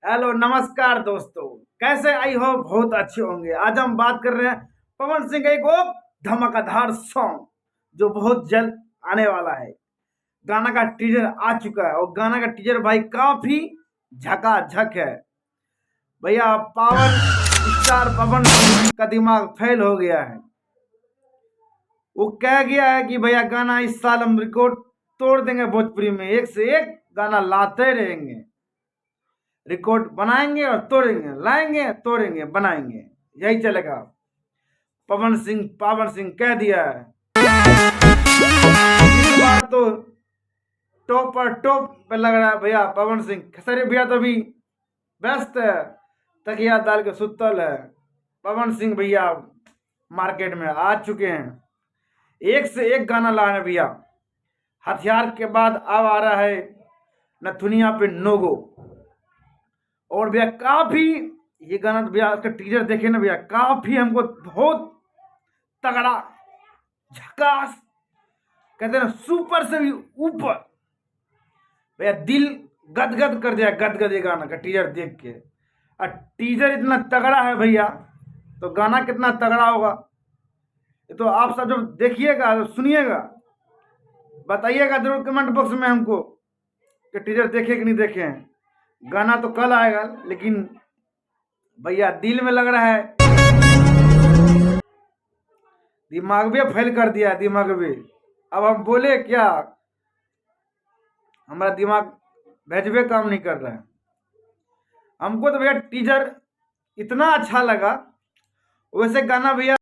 Hello नमस्कार दोस्तों। कैसे आई हो? बहुत अच्छे होंगे। आज हम बात कर रहे हैं पवन सिंह का एक और धमाकेदार सॉन्ग जो बहुत जल्द आने वाला है। गाना का टीजर आ चुका है और गाना का टीजर भाई काफी झकाझक है। भैया पावन स्टार पवन सिंह का दिमाग फेल हो गया है। वो कह गया है कि भैया गाना इस साल हम रिकॉर्ड तोड़ देंगे, भोजपुरी में एक से एक गाना लाते रहेंगे, रिकॉर्ड बनाएंगे और तोड़ेंगे, लाएंगे तोड़ेंगे बनाएंगे, यही चलेगा। पावन सिंह कह दिया है। इस बार तो टॉप पर टॉप पे लग रहा है भैया पवन सिंह। खेसारी भैया तो अभी व्यस्त है, तकिया डाल के सुतल है। पवन सिंह भैया मार्केट में आ चुके हैं, एक से एक गाना ला रहे हैं भैया। हथियार के बाद अब आ रहा है नथुनिया पे नोगो। और भैया काफी ये गाना भैया उसका टीजर देखे ना भैया, काफी हमको बहुत तगड़ा झकास, कहते हैं ना सुपर से भी ऊपर भैया, दिल गदगद कर दिया, गदगद ये गाना का टीजर देख के। और टीजर इतना तगड़ा है भैया तो गाना कितना तगड़ा होगा ये तो आप सब जब देखिएगा तो सुनिएगा, बताइएगा जरूर कमेंट बॉक्स में हमको कि टीजर देखे कि नहीं देखे हैं। गाना तो कल आएगा लेकिन भैया दिल में लग रहा है, दिमाग भी फेल कर दिया है, दिमाग भी। अब हम बोले क्या, हमारा दिमाग भेजबे काम नहीं कर रहा है। हमको तो भैया टीजर इतना अच्छा लगा, वैसे गाना भैया